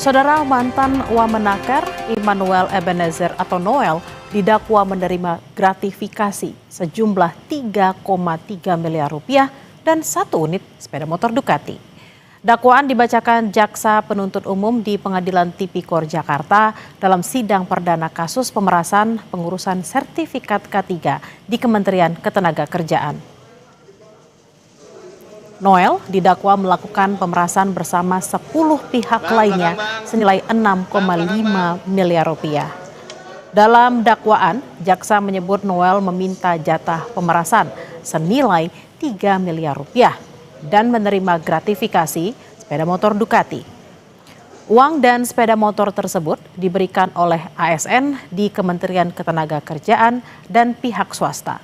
Saudara mantan Wamenaker Immanuel Ebenezer atau Noel didakwa menerima gratifikasi sejumlah 3,3 miliar rupiah dan 1 unit sepeda motor Ducati. Dakwaan dibacakan Jaksa Penuntut Umum di Pengadilan Tipikor Jakarta dalam sidang perdana kasus pemerasan pengurusan sertifikat K3 di Kementerian Ketenagakerjaan. Noel didakwa melakukan pemerasan bersama 10 pihak lainnya senilai 6,5 miliar rupiah. Dalam dakwaan, jaksa menyebut Noel meminta jatah pemerasan senilai 3 miliar rupiah dan menerima gratifikasi sepeda motor Ducati. Uang dan sepeda motor tersebut diberikan oleh ASN di Kementerian Ketenagakerjaan dan pihak swasta.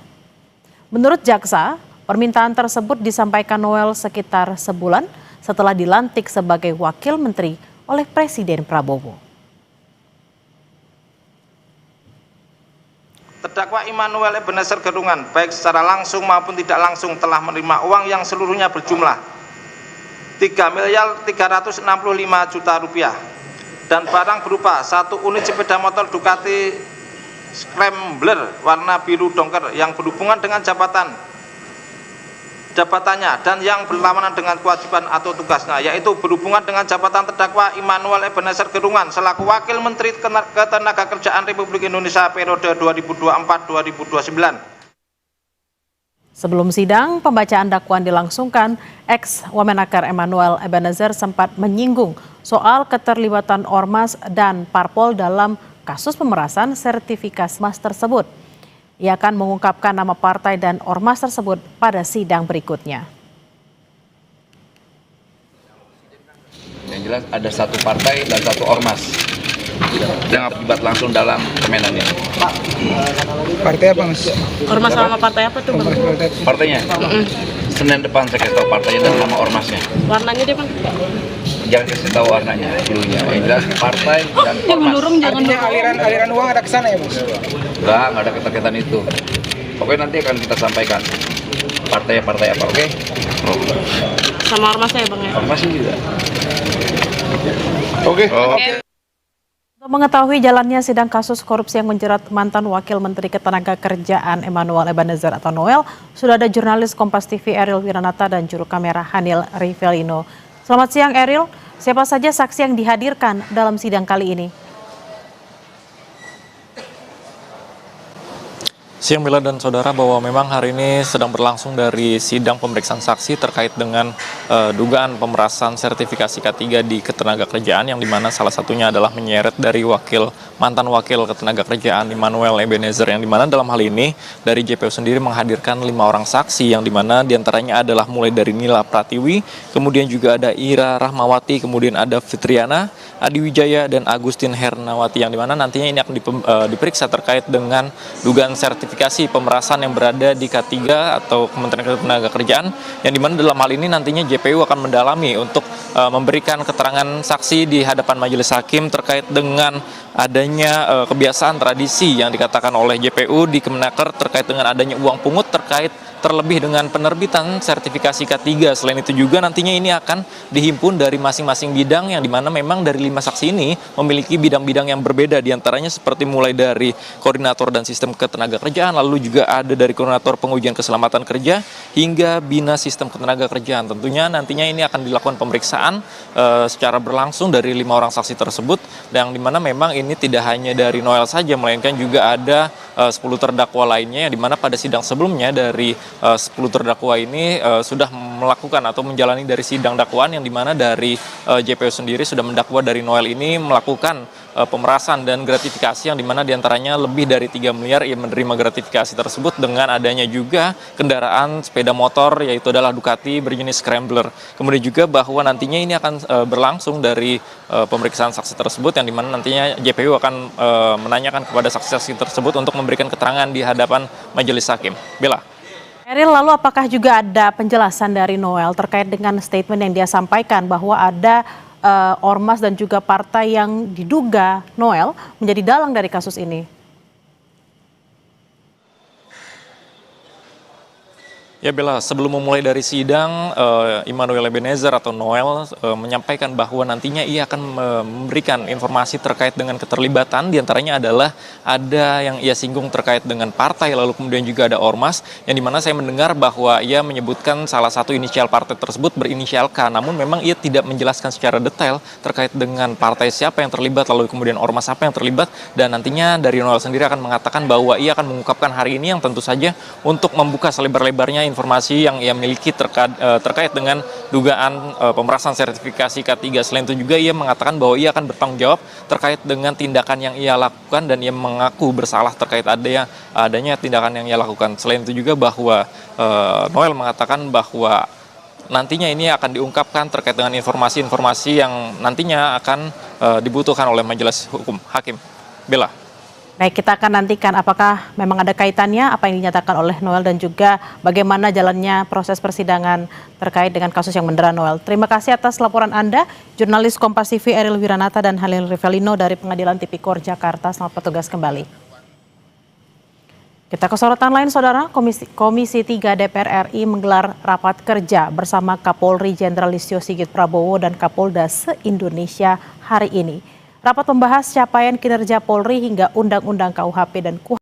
Menurut jaksa, permintaan tersebut disampaikan Noel sekitar sebulan setelah dilantik sebagai wakil menteri oleh Presiden Prabowo. Terdakwa Immanuel Ebenezer Gerungan baik secara langsung maupun tidak langsung telah menerima uang yang seluruhnya berjumlah 3.365 juta rupiah dan barang berupa 1 unit sepeda motor Ducati Scrambler warna biru dongker yang berhubungan dengan jabatannya dan yang berlawanan dengan kewajiban atau tugasnya, yaitu berhubungan dengan jabatan terdakwa Immanuel Ebenezer Gerungan selaku Wakil Menteri Ketenagakerjaan Republik Indonesia periode 2024-2029. Sebelum sidang, pembacaan dakwaan dilangsungkan, ex-Wamenaker Immanuel Ebenezer sempat menyinggung soal keterlibatan Ormas dan Parpol dalam kasus pemerasan sertifikasi emas tersebut. Ia akan mengungkapkan nama partai dan ormas tersebut pada sidang berikutnya. Yang jelas ada 1 partai dan 1 ormas yang terlibat langsung dalam permainan ini. Partai apa, Mas? Ormas sama partai apa tuh, Bang? Partainya? Senin depan saya kasih tahu partainya dan nama ormasnya. Warnanya dia, Bang? Jangan kasih tahu warnanya dulunya. Yang jelas partai dan ormas. Artinya aliran uang ada ke sana ya, Mas? Enggak ada keterkaitan itu. Pokoknya nanti akan kita sampaikan partai apa, oke? Sama ormasnya ya, Bang ya? Ormasnya juga. Oke. Untuk mengetahui jalannya sidang kasus korupsi yang menjerat mantan Wakil Menteri Ketenagakerjaan Immanuel Ebenezer atau Noel, sudah ada jurnalis Kompas TV Eril Wiranata dan juru kamera Hanil Rivelino. Selamat siang Eril, siapa saja saksi yang dihadirkan dalam sidang kali ini? Siang Mila dan Saudara, bahwa memang hari ini sedang berlangsung dari sidang pemeriksaan saksi terkait dengan dugaan pemerasan sertifikasi K3 di Ketenagakerjaan, yang dimana salah satunya adalah menyeret dari mantan wakil Ketenagakerjaan Immanuel Ebenezer, yang dimana dalam hal ini dari JPU sendiri menghadirkan 5 orang saksi, yang dimana diantaranya adalah mulai dari Nila Pratiwi, kemudian juga ada Ira Rahmawati, kemudian ada Fitriana, Adi Wijaya, dan Agustin Hernawati, yang dimana nantinya ini akan diperiksa terkait dengan dugaan sertifikasi pemerasan yang berada di K3 atau Kementerian Ketenagakerjaan, yang dimana dalam hal ini nantinya JPU akan mendalami untuk memberikan keterangan saksi di hadapan majelis hakim terkait dengan adanya kebiasaan tradisi yang dikatakan oleh JPU di Kemenaker terkait dengan adanya uang pungut terlebih dengan penerbitan sertifikasi K3. Selain itu juga nantinya ini akan dihimpun dari masing-masing bidang, yang dimana memang dari 5 saksi ini memiliki bidang-bidang yang berbeda, diantaranya seperti mulai dari koordinator dan sistem ketenagakerjaan, lalu juga ada dari koordinator pengujian keselamatan kerja hingga bina sistem ketenagakerjaan. Tentunya nantinya ini akan dilakukan pemeriksaan secara berlangsung dari 5 orang saksi tersebut, yang dimana memang ini tidak hanya dari Noel saja, melainkan juga ada 10 terdakwa lainnya, yang dimana pada sidang sebelumnya dari 10 terdakwa ini sudah melakukan atau menjalani dari sidang dakwaan, yang dimana dari JPU sendiri sudah mendakwa dari Noel ini melakukan pemerasan dan gratifikasi, yang dimana diantaranya lebih dari 3 miliar ia menerima gratifikasi tersebut dengan adanya juga kendaraan sepeda motor, yaitu adalah Ducati berjenis Scrambler. Kemudian juga bahwa nantinya ini akan berlangsung dari pemeriksaan saksi tersebut, yang dimana nantinya JPU akan menanyakan kepada saksi-saksi tersebut untuk memberikan keterangan di hadapan majelis hakim. Bella. Eril, lalu apakah juga ada penjelasan dari Noel terkait dengan statement yang dia sampaikan bahwa ada ormas dan juga partai yang diduga Noel menjadi dalang dari kasus ini? Ya Bella, sebelum memulai dari sidang, Immanuel Ebenezer atau Noel menyampaikan bahwa nantinya ia akan memberikan informasi terkait dengan keterlibatan, diantaranya adalah ada yang ia singgung terkait dengan partai, lalu kemudian juga ada ormas, yang dimana saya mendengar bahwa ia menyebutkan salah satu inisial partai tersebut berinisial K, namun memang ia tidak menjelaskan secara detail terkait dengan partai siapa yang terlibat, lalu kemudian ormas apa yang terlibat, dan nantinya dari Noel sendiri akan mengatakan bahwa ia akan mengungkapkan hari ini yang tentu saja untuk membuka selebar-lebarnya informasi yang ia miliki terkait dengan dugaan pemerasan sertifikasi K3. Selain itu juga ia mengatakan bahwa ia akan bertanggung jawab terkait dengan tindakan yang ia lakukan dan ia mengaku bersalah terkait adanya tindakan yang ia lakukan. Selain itu juga bahwa Noel mengatakan bahwa nantinya ini akan diungkapkan terkait dengan informasi-informasi yang nantinya akan dibutuhkan oleh majelis hukum hakim. Bella. Baik, kita akan nantikan apakah memang ada kaitannya apa yang dinyatakan oleh Noel dan juga bagaimana jalannya proses persidangan terkait dengan kasus yang mendera Noel. Terima kasih atas laporan Anda, jurnalis Kompas TV Eril Wiranata dan Halil Rivelino dari Pengadilan Tipikor Jakarta. Selamat bertugas kembali. Kita ke sorotan lain, Saudara. Komisi 3 DPR RI menggelar rapat kerja bersama Kapolri Jenderal Listio Sigit Prabowo dan Kapolda se-Indonesia hari ini. Rapat membahas capaian kinerja Polri hingga Undang-Undang KUHP dan KUHP